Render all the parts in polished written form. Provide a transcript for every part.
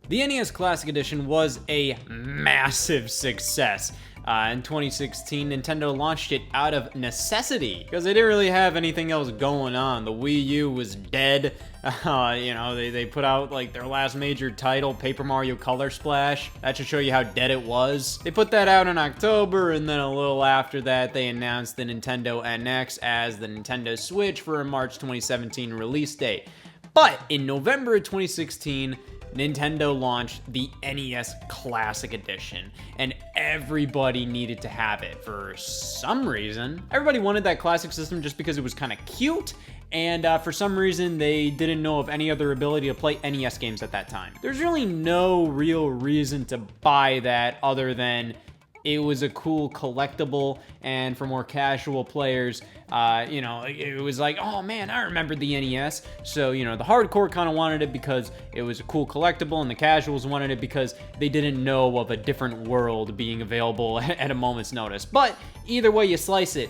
The NES Classic Edition was a massive success. In 2016, Nintendo launched it out of necessity because they didn't really have anything else going on. The Wii U was dead. They put out like their last major title, Paper Mario Color Splash. That should show you how dead it was. They put that out in October, and then a little after that, they announced the Nintendo NX as the Nintendo Switch for a March 2017 release date. But in November of 2016, Nintendo launched the NES Classic Edition, and everybody needed to have it for some reason. Everybody wanted that classic system just because it was kind of cute, and for some reason they didn't know of any other ability to play NES games at that time. There's really no real reason to buy that other than it was a cool collectible, and for more casual players, it was like, oh man, I remember the NES. So, the hardcore kind of wanted it because it was a cool collectible, and the casuals wanted it because they didn't know of a different world being available at a moment's notice. But either way you slice it,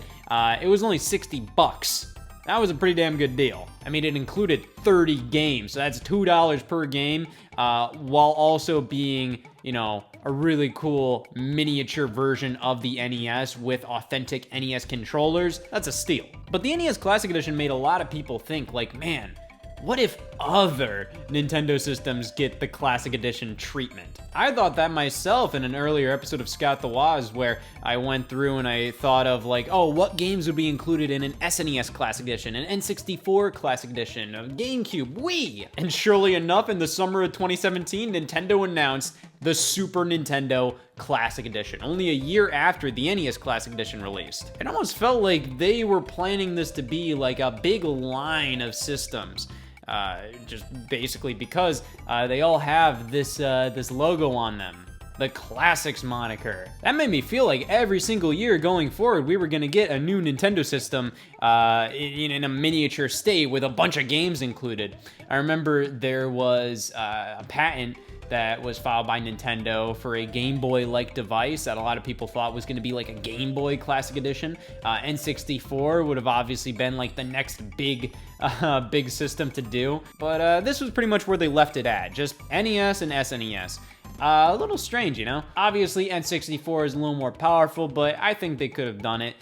it was only $60. That was a pretty damn good deal. I mean, it included 30 games, so that's $2 per game, while also being, a really cool miniature version of the NES with authentic NES controllers. That's a steal. But the NES Classic Edition made a lot of people think, like, man, what if other Nintendo systems get the Classic Edition treatment? I thought that myself in an earlier episode of Scout the Woz, where I went through and I thought of like, oh, what games would be included in an SNES Classic Edition, an N64 Classic Edition, a GameCube, Wii? And surely enough, in the summer of 2017, Nintendo announced the Super Nintendo Classic Edition, only a year after the NES Classic Edition released. It almost felt like they were planning this to be like a big line of systems. Just basically because they all have this logo on them, the Classics moniker. That made me feel like every single year going forward, we were gonna get a new Nintendo system in a miniature state with a bunch of games included. I remember there was a patent that was filed by Nintendo for a Game Boy-like device that a lot of people thought was going to be like a Game Boy Classic Edition. N64 would have obviously been like the next big system to do. But this was pretty much where they left it at, just NES and SNES. A little strange, Obviously, N64 is a little more powerful, but I think they could have done it.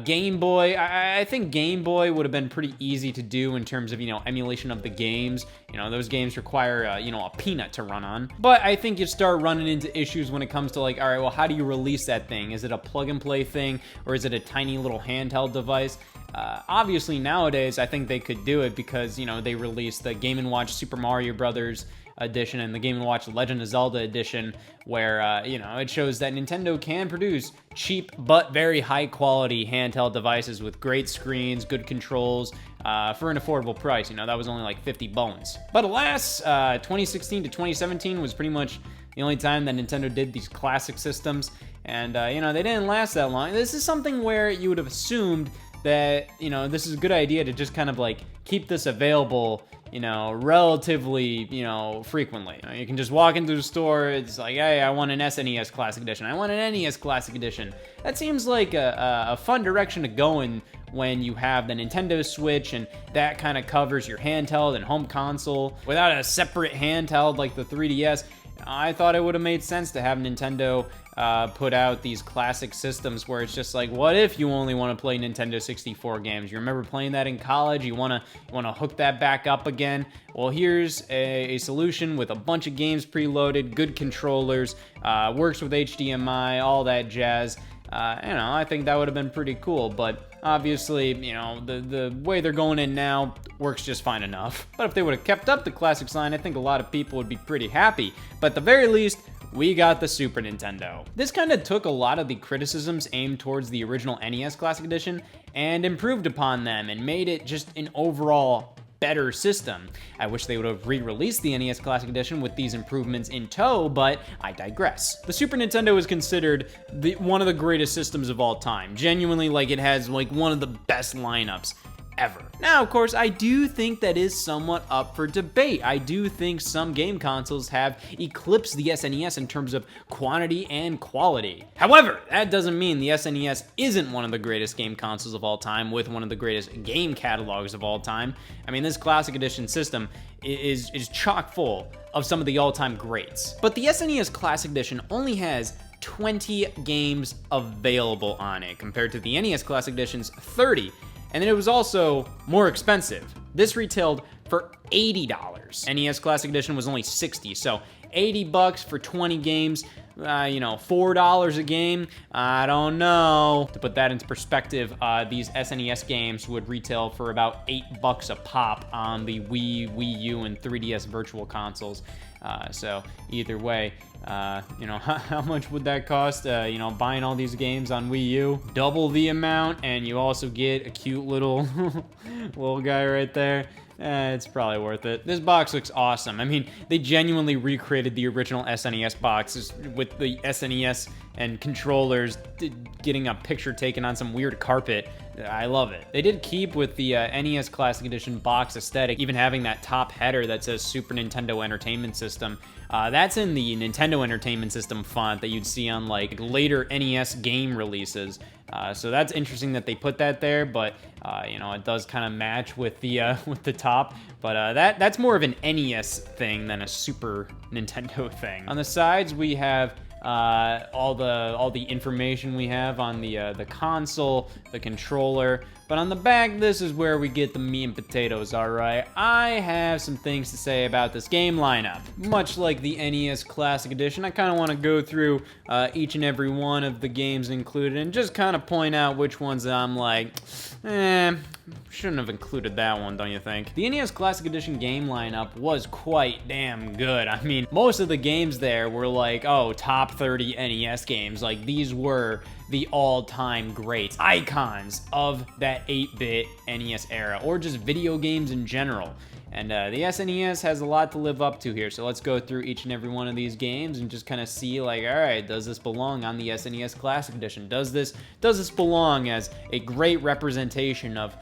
Game Boy, I think Game Boy would have been pretty easy to do in terms of, emulation of the games. Those games require, a peanut to run on. But I think you start running into issues when it comes to like, all right, well, how do you release that thing? Is it a plug and play thing, or is it a tiny little handheld device? Obviously, nowadays, I think they could do it because, they released the Game & Watch Super Mario Brothers edition and the Game & Watch Legend of Zelda edition, where it shows that Nintendo can produce cheap but very high quality handheld devices with great screens, good controls, for an affordable price. That was only like 50 bones. But alas, 2016 to 2017 was pretty much the only time that Nintendo did these classic systems, and they didn't last that long. This is something where you would have assumed that this is a good idea to just kind of like keep this available relatively, frequently. You can just walk into the store, it's like, hey, I want an SNES Classic Edition, I want an NES Classic Edition. That seems like a fun direction to go in when you have the Nintendo Switch, and that kind of covers your handheld and home console without a separate handheld like the 3DS. I thought it would have made sense to have Nintendo put out these classic systems where it's just like, what if you only want to play Nintendo 64 games? You remember playing that in college? You want to hook that back up again? Well, here's a solution with a bunch of games preloaded, good controllers, works with HDMI, all that jazz. I think that would have been pretty cool, but obviously, the way they're going in now works just fine enough. But if they would have kept up the classics line, I think a lot of people would be pretty happy. But at the very least, we got the Super Nintendo. This kind of took a lot of the criticisms aimed towards the original NES Classic Edition and improved upon them and made it just an overall better system. I wish they would have re-released the NES Classic Edition with these improvements in tow, but I digress. The Super Nintendo is considered one of the greatest systems of all time. Genuinely, like, it has like one of the best lineups. ever. Now, of course, I do think that is somewhat up for debate. I do think some game consoles have eclipsed the SNES in terms of quantity and quality. However, that doesn't mean the SNES isn't one of the greatest game consoles of all time with one of the greatest game catalogs of all time. I mean, this Classic Edition system is chock full of some of the all-time greats. But the SNES Classic Edition only has 20 games available on it compared to the NES Classic Edition's 30. And then it was also more expensive. This retailed for $80. NES Classic Edition was only $60, so $80 for 20 games, $4 a game, I don't know. To put that into perspective, these SNES games would retail for about $8 a pop on the Wii, Wii U, and 3DS Virtual Consoles. So either way, how much would that cost? Buying all these games on Wii U, double the amount, and you also get a cute little little guy right there. It's probably worth it. This box looks awesome. I mean, they genuinely recreated the original SNES boxes with the SNES and controllers getting a picture taken on some weird carpet. I love it. They did keep with the NES Classic Edition box aesthetic, even having that top header that says Super Nintendo Entertainment System. That's in the Nintendo Entertainment System font that you'd see on like later NES game releases. So that's interesting that they put that there, but it does kind of match with the top. But that's more of an NES thing than a Super Nintendo thing. On the sides, we have all the information we have on the console, the controller. But on the back, this is where we get the meat and potatoes, alright? I have some things to say about this game lineup. Much like the NES Classic Edition, I kind of want to go through each and every one of the games included and just kind of point out which ones that I'm like, shouldn't have included that one, don't you think? The NES Classic Edition game lineup was quite damn good. I mean, most of the games there were like, oh, top 30 NES games. Like, these were the all-time greats, icons of that 8-bit NES era, or just video games in general. And the SNES has a lot to live up to here, so let's go through each and every one of these games and just kind of see, like, all right, does this belong on the SNES Classic Edition? Does this belong as a great representation of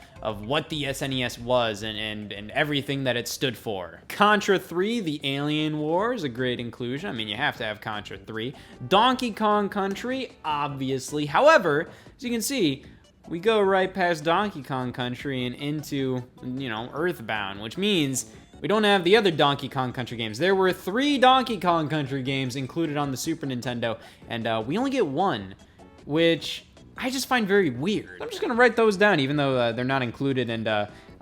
what the SNES was and everything that it stood for? Contra 3, The Alien Wars, a great inclusion. I mean, you have to have Contra 3. Donkey Kong Country, obviously. However, as you can see, we go right past Donkey Kong Country and into, Earthbound, which means we don't have the other Donkey Kong Country games. There were 3 Donkey Kong Country games included on the Super Nintendo, and we only get 1, which I just find very weird. I'm just gonna write those down, even though they're not included, and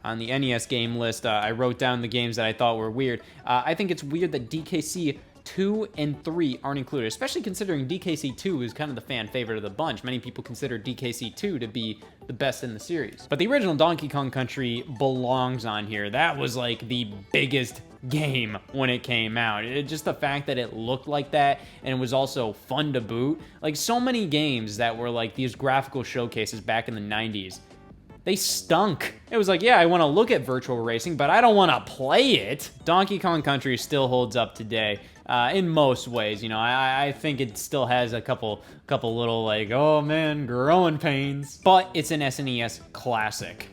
on the NES game list, I wrote down the games that I thought were weird. I think it's weird that DKC 2 and 3 aren't included, especially considering DKC 2 is kind of the fan favorite of the bunch. Many people consider DKC 2 to be the best in the series. But the original Donkey Kong Country belongs on here. That was like the biggest game when it came out. Just the fact that it looked like that and it was also fun to boot. Like, so many games that were like these graphical showcases back in the 90s, they stunk. It was like, yeah, I want to look at virtual racing, but I don't want to play it. Donkey Kong Country still holds up today. In most ways, I think it still has a couple little, like, oh man, growing pains. But it's an SNES classic.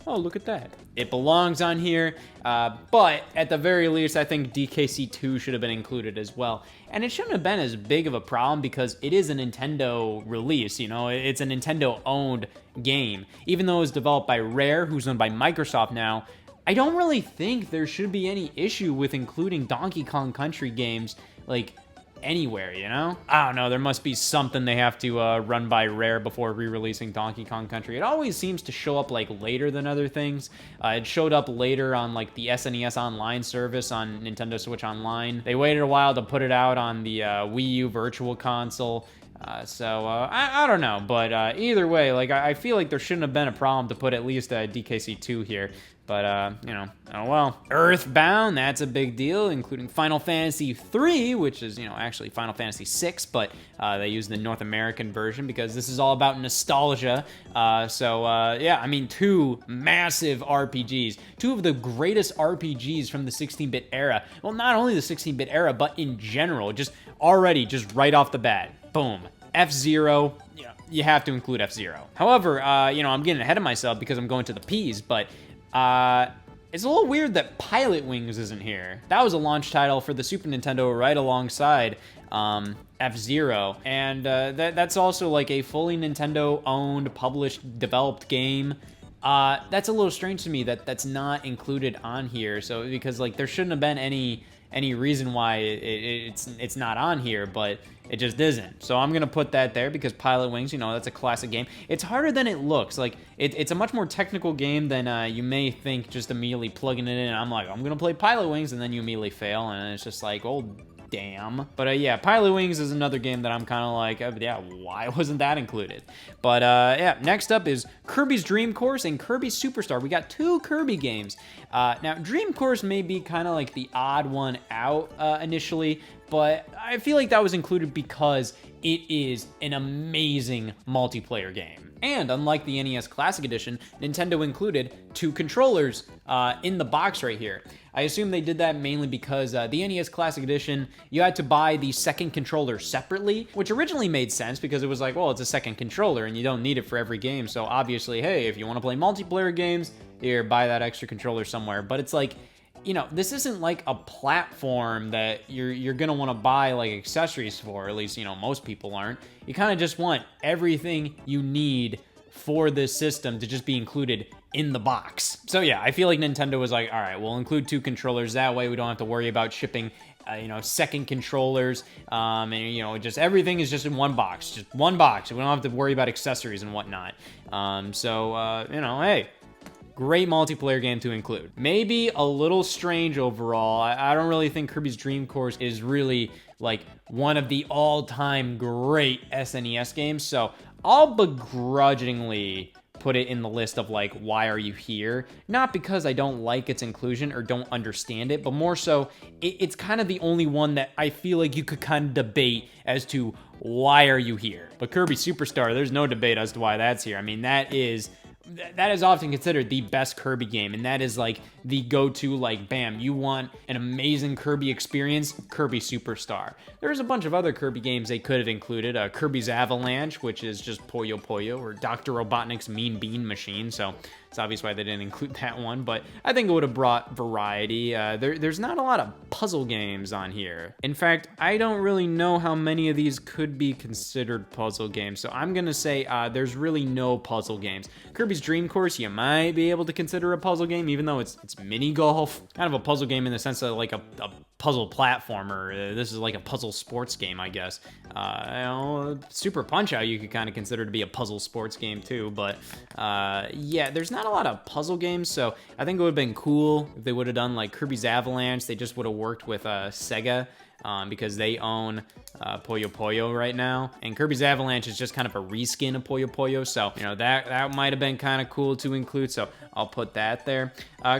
Oh, look at that. It belongs on here, but at the very least, I think DKC 2 should have been included as well. And it shouldn't have been as big of a problem because it is a Nintendo release, It's a Nintendo-owned game. Even though it was developed by Rare, who's owned by Microsoft now, I don't really think there should be any issue with including Donkey Kong Country games, like, anywhere, I don't know, there must be something they have to run by Rare before re-releasing Donkey Kong Country. It always seems to show up, like, later than other things. It showed up later on, like, the SNES Online service on Nintendo Switch Online. They waited a while to put it out on the Wii U Virtual Console. I don't know, but either way, like, I feel like there shouldn't have been a problem to put at least a DKC 2 here. But, oh well. Earthbound, that's a big deal, including Final Fantasy III, which is, actually Final Fantasy VI, but they use the North American version because this is all about nostalgia. Yeah, I mean, 2 massive RPGs. 2 of the greatest RPGs from the 16-bit era. Well, not only the 16-bit era, but in general, just right off the bat. Boom. F-Zero, you have to include F-Zero. However, you know, I'm getting ahead of myself because I'm going to the P's, but it's a little weird that Pilot Wings isn't here. That was a launch title for the Super Nintendo right alongside F-Zero, and that's also like a fully Nintendo-owned, published, developed game. That's a little strange to me that that's not included on here. So because like there shouldn't have been any reason why it's not on here, but it just isn't. So I'm gonna put that there because Pilot Wings, you know, that's a classic game. It's harder than it looks. Like it's a much more technical game than you may think just immediately plugging it in. I'm like, I'm gonna play Pilot Wings, and then you immediately fail, and it's just like, oh damn. But yeah, Pilot Wings is another game that I'm kind of like, yeah, why wasn't that included? But yeah, next up is Kirby's Dream Course and Kirby Superstar. We got 2 Kirby games. Now, Dream Course may be kind of like the odd one out initially, but I feel like that was included because it is an amazing multiplayer game. And unlike the NES Classic Edition, Nintendo included 2 controllers in the box right here. I assume they did that mainly because the NES Classic Edition, you had to buy the second controller separately, which originally made sense because it was like, well, it's a second controller and you don't need it for every game. So obviously, hey, if you want to play multiplayer games, here, buy that extra controller somewhere. But it's like, you know, this isn't like a platform that you're gonna want to buy like accessories for. At least, you know, most people aren't. You kind of just want everything you need for this system to just be included in the box. So yeah, I feel like Nintendo was like, all right, we'll include 2 controllers. That way we don't have to worry about shipping, you know, second controllers. And, you know, just everything is just in one box. Just one box. We don't have to worry about accessories and whatnot. So, you know, hey, great multiplayer game to include. Maybe a little strange overall. I don't really think Kirby's Dream Course is really like one of the all-time great SNES games. So I'll begrudgingly put it in the list of like, why are you here? Not because I don't like its inclusion or don't understand it, but more so it's kind of the only one that I feel like you could kind of debate as to why are you here. But Kirby Superstar, there's no debate as to why that's here. I mean, that is often considered the best Kirby game, and that is like the go-to, like, bam, you want an amazing Kirby experience, Kirby Superstar. There's a bunch of other Kirby games they could have included. Kirby's Avalanche, which is just Puyo Puyo, or Dr. Robotnik's Mean Bean Machine, so it's obvious why they didn't include that one, but I think it would have brought variety. There's not a lot of puzzle games on here. In fact, I don't really know how many of these could be considered puzzle games, so I'm gonna say there's really no puzzle games. Kirby's Dream Course, you might be able to consider a puzzle game, even though it's mini golf. Kind of a puzzle game in the sense of like a puzzle platformer. This is like a puzzle sports game, I guess. You know, Super Punch-Out you could kind of consider to be a puzzle sports game too, but yeah, there's not a lot of puzzle games, so I think it would have been cool if they would have done like Kirby's Avalanche. They just would have worked with Sega. Because they own Puyo Puyo right now, and Kirby's Avalanche is just kind of a reskin of Puyo Puyo, so you know that might have been kind of cool to include, so I'll put that there.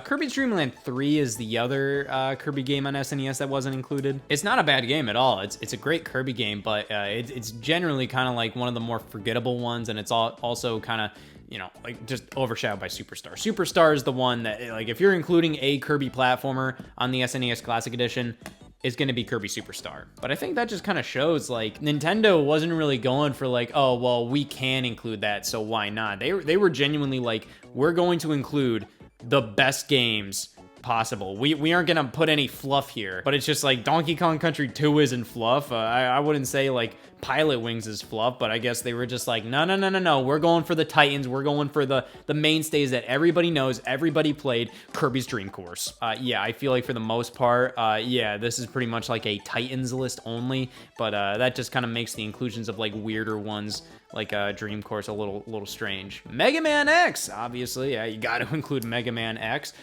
Kirby's Dream Land 3 is the other Kirby game on SNES that wasn't included. It's not a bad game at all. It's a great Kirby game, but it's generally kind of like one of the more forgettable ones, and it's also kind of, you know, like just overshadowed by Superstar. Superstar is the one that, like, if you're including a Kirby platformer on the SNES Classic Edition, is going to be Kirby Superstar. But I think that just kind of shows like Nintendo wasn't really going for like, oh, well, we can include that, so why not? They were genuinely like, we're going to include the best games possible. We aren't gonna put any fluff here, but it's just like Donkey Kong Country 2 isn't fluff. I wouldn't say like Pilot Wings is fluff, but I guess they were just like, no, we're going for the Titans. We're going for the mainstays that everybody knows, everybody played, Kirby's Dream Course. Yeah, I feel like for the most part, yeah, this is pretty much like a Titans list only, but that just kind of makes the inclusions of like weirder ones like Dream Course a little strange. Mega Man X, obviously, yeah, you got to include Mega Man X.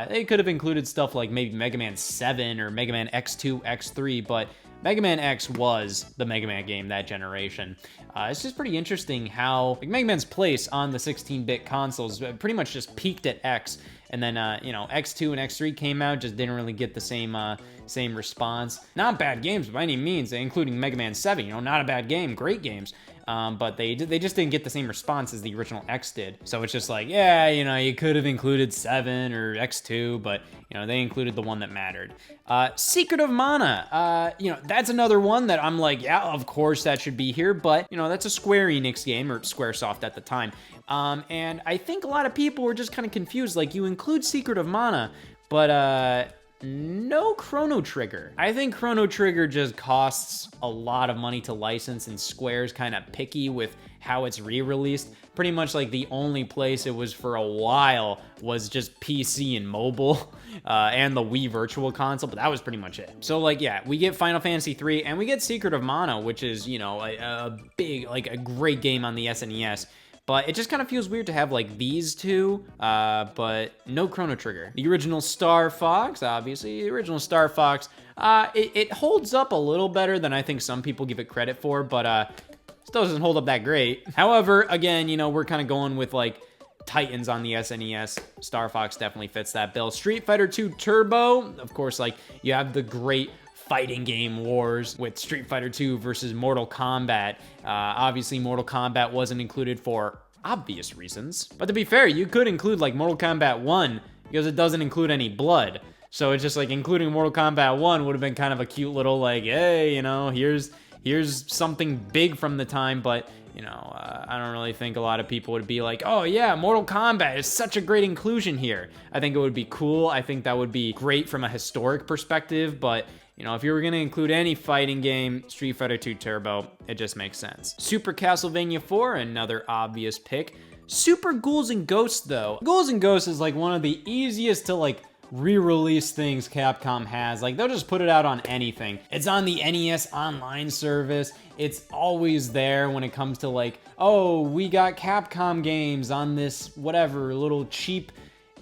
They could have included stuff like maybe Mega Man 7 or Mega Man X2, X3, but Mega Man X was the Mega Man game that generation. It's just pretty interesting how like, Mega Man's place on the 16-bit consoles pretty much just peaked at X, and then you know, X2 and X3 came out, just didn't really get the same response. Not bad games by any means, including Mega Man 7. You know, not a bad game, great games. but they just didn't get the same response as the original X did. So it's just like, yeah, you know, you could have included 7 or X2, but, you know, they included the one that mattered. Secret of Mana, you know, that's another one that I'm like, yeah, of course that should be here, but, you know, that's a Square Enix game, or Squaresoft at the time. And I think a lot of people were just kind of confused, like, you include Secret of Mana, but, no Chrono Trigger. I think Chrono Trigger just costs a lot of money to license, and Square's kind of picky with how it's re-released. Pretty much like the only place it was for a while was just PC and mobile, and the Wii Virtual Console, but that was pretty much it. So like, yeah, we get Final Fantasy 3 and we get Secret of Mana, which is, you know, a big, like a great game on the SNES. But it just kind of feels weird to have like these two, but no Chrono Trigger. The original Star Fox, obviously, the original Star Fox, it holds up a little better than I think some people give it credit for, but still doesn't hold up that great. However, again, you know, we're kind of going with like Titans on the SNES. Star Fox definitely fits that bill. Street Fighter 2 Turbo, of course, like you have the great fighting game wars with Street Fighter 2 versus Mortal Kombat. Obviously, Mortal Kombat wasn't included for obvious reasons. But to be fair, you could include like Mortal Kombat 1 because it doesn't include any blood. So it's just like including Mortal Kombat 1 would have been kind of a cute little like, hey, you know, here's something big from the time, but you know, I don't really think a lot of people would be like, oh yeah, Mortal Kombat is such a great inclusion here. I think it would be cool. I think that would be great from a historic perspective, but you know, if you were going to include any fighting game, Street Fighter 2 Turbo, it just makes sense. Super Castlevania 4, another obvious pick. Super Ghouls and Ghosts, though. Ghouls and Ghosts is like one of the easiest to like re-release things Capcom has. Like, they'll just put it out on anything. It's on the NES online service. It's always there when it comes to like, oh, we got Capcom games on this whatever little cheap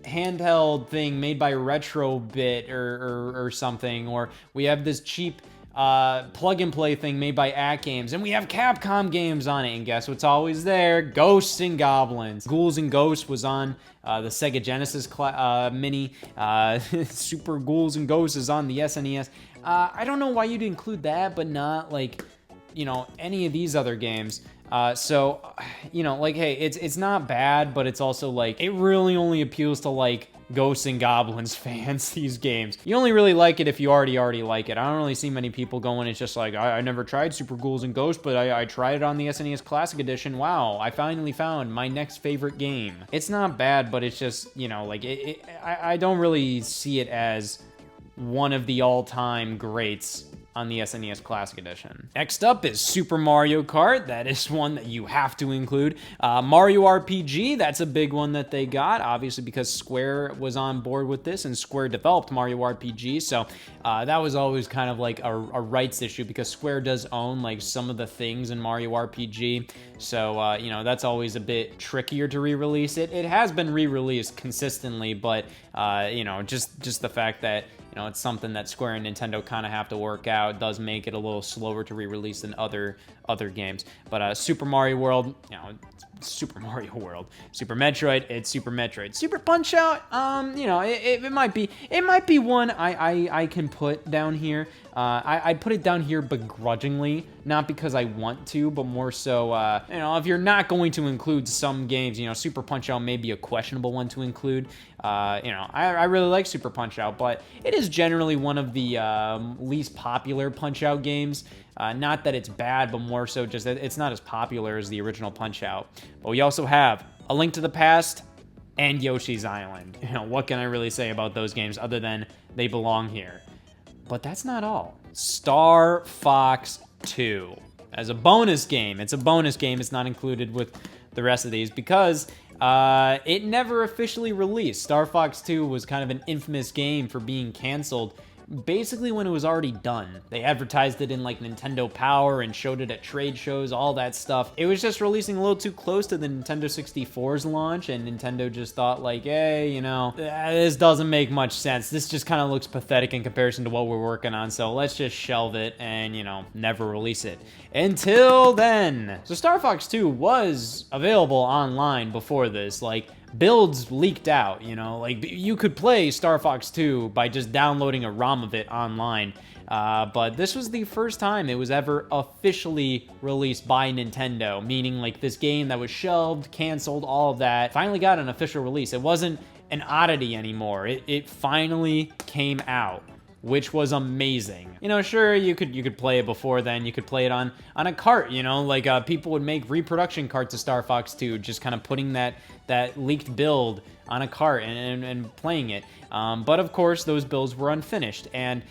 handheld thing made by Retrobit or something, or we have this cheap plug and play thing made by At Games, and we have Capcom games on it, and guess what's always there? Ghosts and Goblins. Ghouls and Ghosts was on the Sega Genesis Mini. Super Ghouls and Ghosts is on the SNES. I don't know why you'd include that, but not like, you know, any of these other games. So, you know, like, hey, it's not bad, but it's also like, it really only appeals to like Ghosts and Goblins fans, these games. You only really like it if you already like it. I don't really see many people going, it's just like, I never tried Super Ghouls and Ghosts, but I tried it on the SNES Classic Edition. Wow, I finally found my next favorite game. It's not bad, but it's just, you know, like, I don't really see it as one of the all-time greats on the SNES Classic Edition. Next up is Super Mario Kart. That is one that you have to include. Mario RPG, that's a big one that they got, obviously because Square was on board with this, and Square developed Mario RPG, so that was always kind of like a rights issue, because Square does own like some of the things in Mario RPG, so you know, that's always a bit trickier to re-release it. It has been re-released consistently, but you know, just the fact that, you know, it's something that Square and Nintendo kind of have to work out, does make it a little slower to re-release than other games. But Super Mario World, you know, Super Mario World. Super Metroid, it's Super Metroid. Super Punch-Out, you know, it might be one I can put down here. I'd put it down here begrudgingly, not because I want to, but more so, you know, if you're not going to include some games, you know, Super Punch-Out may be a questionable one to include. You know, I really like Super Punch-Out, but it is generally one of the least popular Punch-Out games. Not that it's bad, but more so just that it's not as popular as the original Punch-Out. But we also have A Link to the Past and Yoshi's Island. You know, what can I really say about those games other than they belong here? But that's not all. Star Fox 2. As a bonus game, it's a bonus game. It's not included with the rest of these because it never officially released. Star Fox 2 was kind of an infamous game for being canceled basically when it was already done. They advertised it in like Nintendo Power and showed it at trade shows, all that stuff. It was just releasing a little too close to the Nintendo 64's launch, and Nintendo just thought like, hey, you know, this doesn't make much sense. This just kind of looks pathetic in comparison to what we're working on, so let's just shelve it and, you know, never release it. Until then. So Star Fox 2 was available online before this, like, builds leaked out, you know, like you could play Star Fox 2 by just downloading a ROM of it online. but this was the first time it was ever officially released by Nintendo, meaning like this game that was shelved, canceled, all of that, finally got an official release. It wasn't an oddity anymore. It finally came out, which was amazing. You know, sure, you could play it before then. You could play it on a cart, you know, like people would make reproduction carts of Star Fox 2, just kind of putting that leaked build on a cart and playing it. But of course, those builds were unfinished, and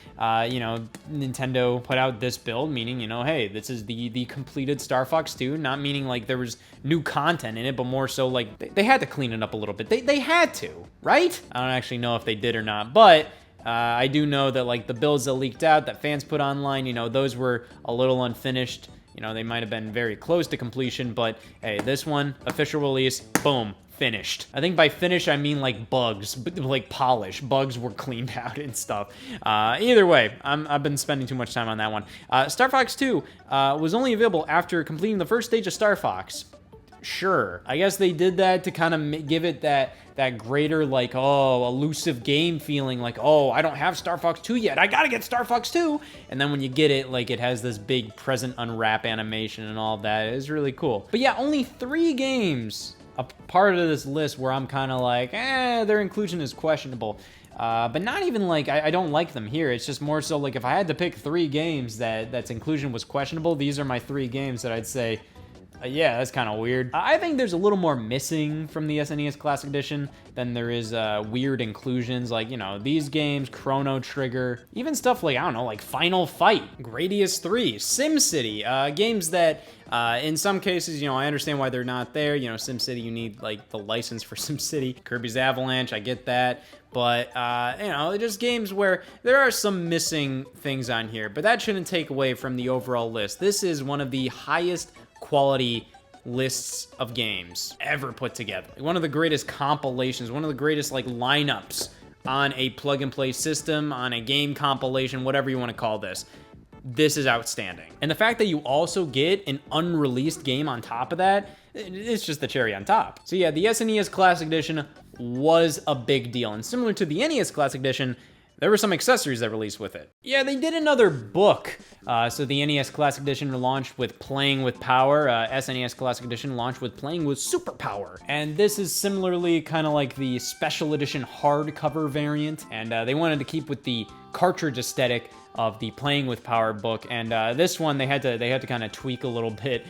you know, Nintendo put out this build, meaning, you know, hey, this is the completed Star Fox 2, not meaning like there was new content in it, but more so like they had to clean it up a little bit. They had to, right? I don't actually know if they did or not, but I do know that like the builds that leaked out that fans put online, you know, those were a little unfinished. You know, they might have been very close to completion, but hey, this one, official release, boom, finished. I think by finish, I mean like bugs, like polish. Bugs were cleaned out and stuff. Either way, I've been spending too much time on that one. Star Fox 2 was only available after completing the first stage of Star Fox. Sure, I guess they did that to kind of give it that greater, like, oh, elusive game feeling, like, oh, I don't have Star Fox 2 yet, I gotta get Star Fox 2, and then when you get it, like, it has this big present unwrap animation and all of that. It's really cool. But yeah, only 3 games a part of this list where I'm kind of like, their inclusion is questionable. But not even like, I don't like them here. It's just more so like, if I had to pick 3 games that's inclusion was questionable, these are my 3 games that I'd say, yeah, that's kind of weird. I think there's a little more missing from the SNES Classic Edition than there is weird inclusions, like, you know, these games, Chrono Trigger, even stuff like, I don't know, like Final Fight, Gradius 3, SimCity, games that in some cases, you know, I understand why they're not there. You know, SimCity, you need like the license for SimCity. Kirby's Avalanche, I get that. But, you know, just games where there are some missing things on here, but that shouldn't take away from the overall list. This is one of the highest quality lists of games ever put together. One of the greatest compilations, one of the greatest like lineups on a plug and play system, on a game compilation, whatever you want to call this. This is outstanding. And the fact that you also get an unreleased game on top of that, it's just the cherry on top. So yeah, the SNES Classic Edition was a big deal. And similar to the NES Classic Edition, there were some accessories that released with it. Yeah, they did another book. So the NES Classic Edition launched with Playing with Power. SNES Classic Edition launched with Playing with Superpower. And this is similarly kind of like the special edition hardcover variant. And they wanted to keep with the cartridge aesthetic of the Playing with Power book, and this one they had to kind of tweak a little bit.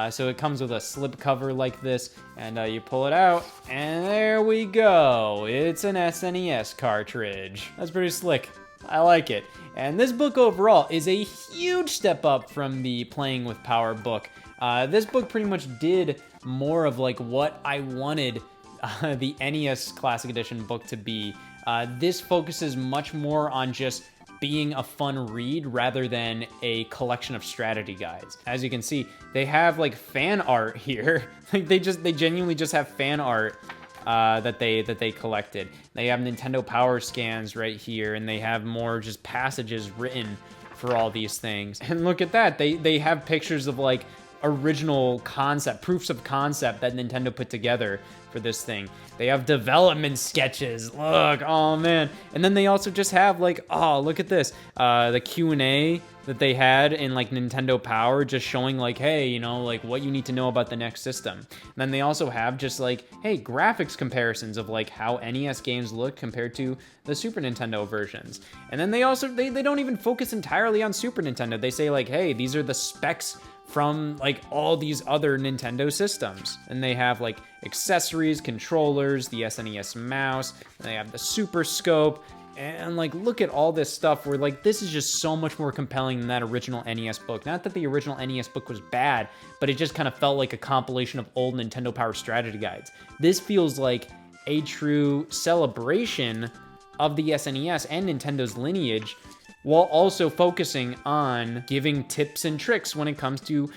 So it comes with a slip cover like this, and you pull it out, and there we go. It's an SNES cartridge. That's pretty slick. I like it. And this book overall is a huge step up from the Playing with Power book. This book pretty much did more of like what I wanted the NES Classic Edition book to be. This focuses much more on just being a fun read rather than a collection of strategy guides. As you can see, they have like fan art here. Like they genuinely just have fan art that they collected. They have Nintendo Power scans right here, and they have more just passages written for all these things. And look at that, they have pictures of like original concept, proofs of concept that Nintendo put together for this thing. They have development sketches, look, oh man. And then they also just have like, oh, look at this, the Q&A that they had in like Nintendo Power, just showing like, hey, you know, like what you need to know about the next system. And then they also have just like, hey, graphics comparisons of like how NES games look compared to the Super Nintendo versions. And then they also, they don't even focus entirely on Super Nintendo. They say like, hey, these are the specs from like all these other Nintendo systems. And they have like accessories, controllers, the SNES mouse, and they have the Super Scope, and like look at all this stuff where like this is just so much more compelling than that original NES book. Not that the original NES book was bad, but it just kind of felt like a compilation of old Nintendo Power strategy guides. This feels like a true celebration of the SNES and Nintendo's lineage, while also focusing on giving tips and tricks when it comes to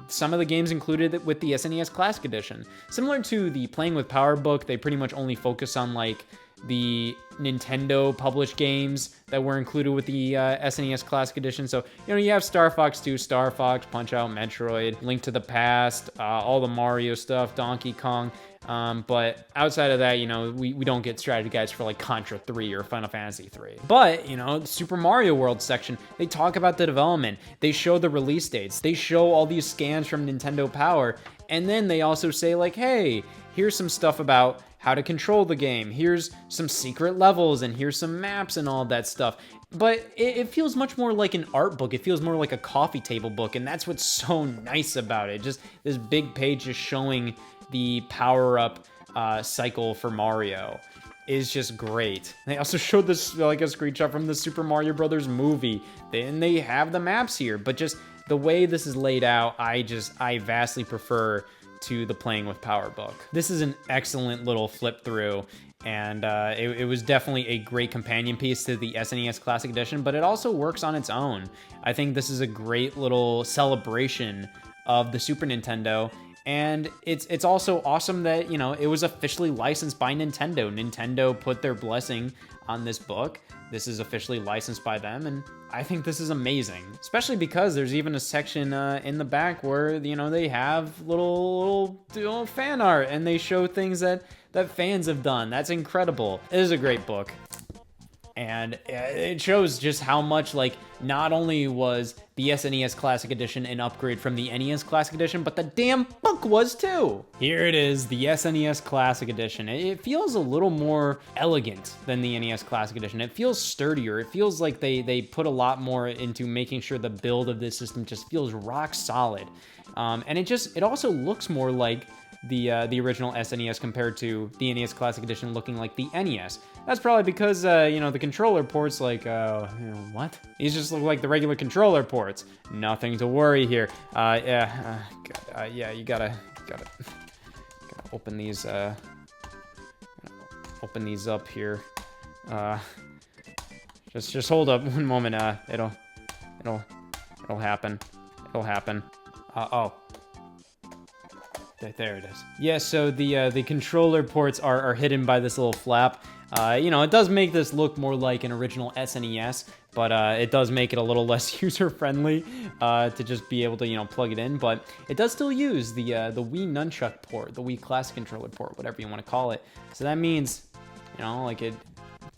some of the games included with the SNES Classic Edition. Similar to the Playing with Power book, they pretty much only focus on like the Nintendo published games that were included with the SNES Classic Edition. So, you have Star Fox 2, Star Fox, Punch-Out, Metroid, Link to the Past, all the Mario stuff, Donkey Kong. But outside of that, we don't get strategy guides for like Contra 3 or Final Fantasy 3. But, the Super Mario World section, they talk about the development. They show the release dates. They show all these scans from Nintendo Power. And then they also say like, hey, here's some stuff about how to control the game. Here's some secret levels and here's some maps and all that stuff. But it feels much more like an art book. It feels more like a coffee table book. And that's what's so nice about it. Just this big page just showing the power-up cycle for Mario is just great. They also showed this like a screenshot from the Super Mario Brothers movie. And they have the maps here. But just the way this is laid out, I vastly prefer to the Playing with Power book. This is an excellent little flip through, and it was definitely a great companion piece to the SNES Classic Edition, but it also works on its own. I think this is a great little celebration of the Super Nintendo, and it's also awesome that, it was officially licensed by Nintendo. Nintendo put their blessing on this book. This is officially licensed by them, and I think this is amazing, especially because there's even a section in the back where, they have little fan art, and they show things that fans have done. That's incredible. It is a great book. And it shows just how much, like, not only was the SNES Classic Edition an upgrade from the NES Classic Edition, but the damn book was too. Here it is, the SNES Classic Edition. It feels a little more elegant than the NES Classic Edition. It feels sturdier. It feels like they put a lot more into making sure the build of this system just feels rock solid. And it also looks more like the original SNES compared to the NES Classic Edition looking like the NES. That's probably because, the controller ports, like, what? These just look like the regular controller ports. Nothing to worry here. You gotta open these, up here. Just hold up one moment. It'll happen. It'll happen. Oh. There it is. Yeah, so the controller ports are hidden by this little flap. It does make this look more like an original SNES, but it does make it a little less user-friendly to just be able to, plug it in. But it does still use the Wii Nunchuck port, the Wii Classic Controller port, whatever you want to call it. So that means, like it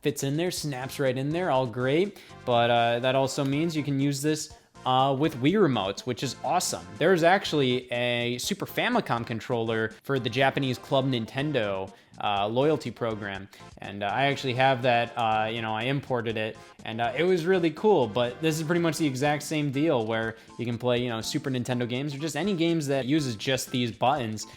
fits in there, snaps right in there, all great. But that also means you can use this with Wii remotes, which is awesome. There's actually a Super Famicom controller for the Japanese Club Nintendo loyalty program, and I actually have that. I imported it, and it was really cool. But this is pretty much the exact same deal, where you can play, Super Nintendo games or just any games that uses just these buttons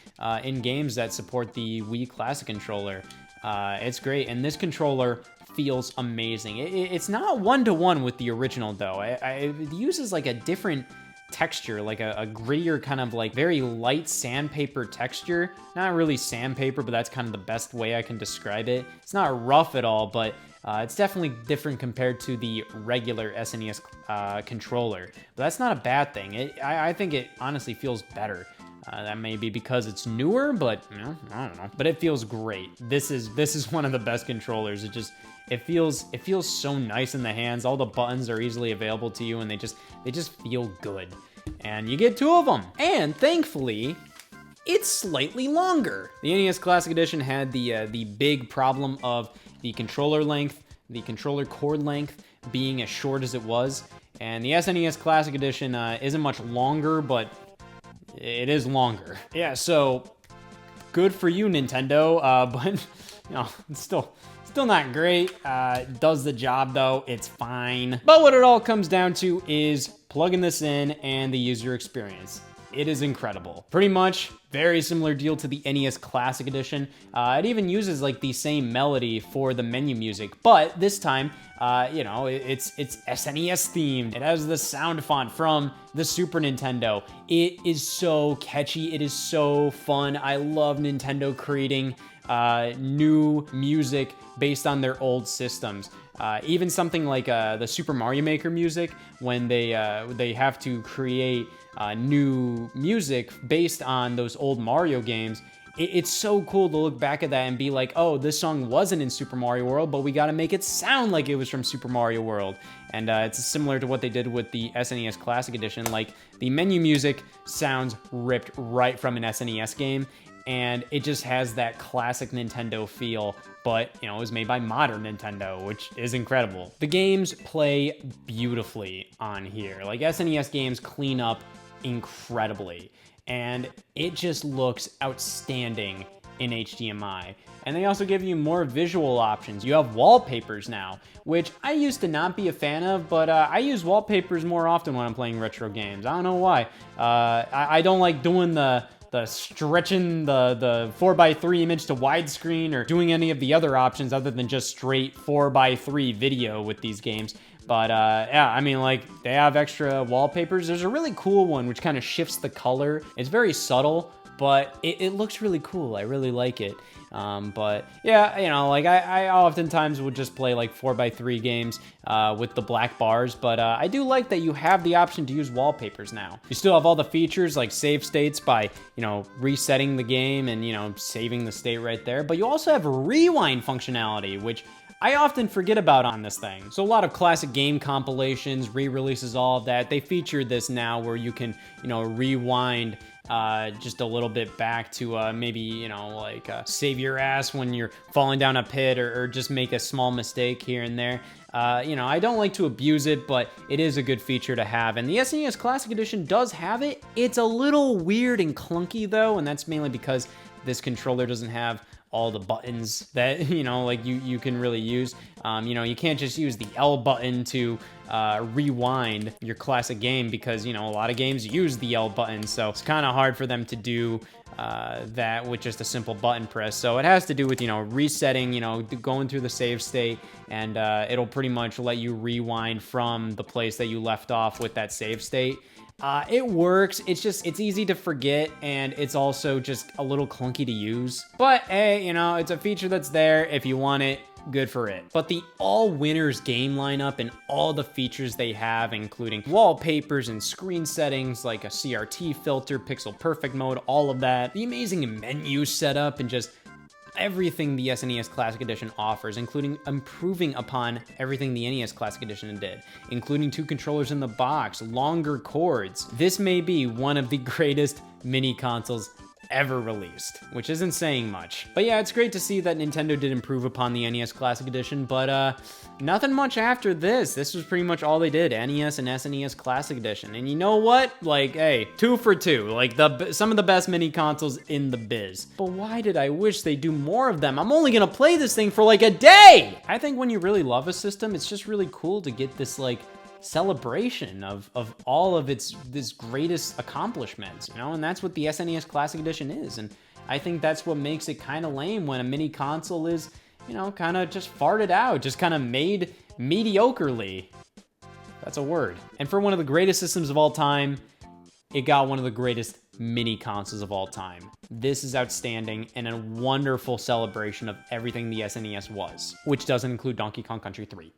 in games that support the Wii Classic controller. It's great, and this controller feels amazing. It's not one-to-one with the original, though. It uses like a different texture, like a grittier kind of like very light sandpaper texture. Not really sandpaper, but that's kind of the best way I can describe it. It's not rough at all, but it's definitely different compared to the regular SNES controller. But that's not a bad thing. I think it honestly feels better. That may be because it's newer, but I don't know. But it feels great. This is one of the best controllers. It feels so nice in the hands. All the buttons are easily available to you, and they just feel good. And you get two of them. And thankfully, it's slightly longer. The NES Classic Edition had the big problem of the controller length, the controller cord length being as short as it was. And the SNES Classic Edition isn't much longer, but it is longer. Yeah, so good for you, Nintendo. But it's still not great. Does the job though, it's fine. But what it all comes down to is plugging this in and the user experience. It is incredible. Pretty much very similar deal to the NES Classic Edition. It even uses like the same melody for the menu music, but this time, it's SNES themed. It has the sound font from the Super Nintendo. It is so catchy. It is so fun. I love Nintendo creating new music based on their old systems. Even something like the Super Mario Maker music, when they have to create new music based on those old Mario games, it's so cool to look back at that and be like, oh, this song wasn't in Super Mario World, but we got to make it sound like it was from Super Mario World. And it's similar to what they did with the SNES Classic Edition. Like, the menu music sounds ripped right from an SNES game, and it just has that classic Nintendo feel, but, you know, it was made by modern Nintendo, which is incredible. The games play beautifully on here. Like, SNES games clean up incredibly, and it just looks outstanding in HDMI. And they also give you more visual options. You have wallpapers now, which I used to not be a fan of, but I use wallpapers more often when I'm playing retro games. I don't know why. I don't like doing the stretching the 4:3 image to widescreen or doing any of the other options other than just straight 4:3 video with these games. But yeah, I mean, like, they have extra wallpapers. There's a really cool one which kind of shifts the color. It's very subtle, but it looks really cool. I really like it. But yeah, you know, like I oftentimes would just play like 4:3 games with the black bars, but I do like that you have the option to use wallpapers now. You still have all the features like save states by, you know, resetting the game and, you know, saving the state right there, but you also have rewind functionality, which I often forget about on this thing. So a lot of classic game compilations, re-releases, all of that, they feature this now where you can, you know, rewind just a little bit back to maybe, you know, like save your ass when you're falling down a pit, or just make a small mistake here and there. You know, I don't like to abuse it, but it is a good feature to have. And the SNES Classic Edition does have it. It's a little weird and clunky though, and that's mainly because this controller doesn't have all the buttons that, you know, like you can really use. You know, you can't just use the L button to rewind your classic game because, you know, a lot of games use the L button, so it's kind of hard for them to do that with just a simple button press. So it has to do with, you know, resetting, you know, going through the save state, and it'll pretty much let you rewind from the place that you left off with that save state. It works. It's just, it's easy to forget, and it's also just a little clunky to use. But hey, you know, it's a feature that's there. If you want it, good for it. But the all winners game lineup and all the features they have, including wallpapers and screen settings like a CRT filter, pixel perfect mode, all of that, the amazing menu setup, and just everything the SNES Classic Edition offers, including improving upon everything the NES Classic Edition did, including 2 controllers in the box, longer cords. This may be one of the greatest mini consoles ever released, which isn't saying much. But yeah, it's great to see that Nintendo did improve upon the NES Classic Edition, but nothing much after this. This was pretty much all they did, NES and SNES Classic Edition. And you know what? Like, hey, 2 for 2. Like, some of the best mini consoles in the biz. But why did I wish they do more of them? I'm only gonna play this thing for like a day! I think when you really love a system, it's just really cool to get this, like, celebration of all of its greatest accomplishments, you know, and that's what the SNES Classic Edition is. And I think that's what makes it kind of lame when a mini console is, you know, kind of just farted out, just kind of made mediocrely. That's a word. And for one of the greatest systems of all time, it got one of the greatest mini consoles of all time. This is outstanding and a wonderful celebration of everything the SNES was, which doesn't include Donkey Kong Country 3.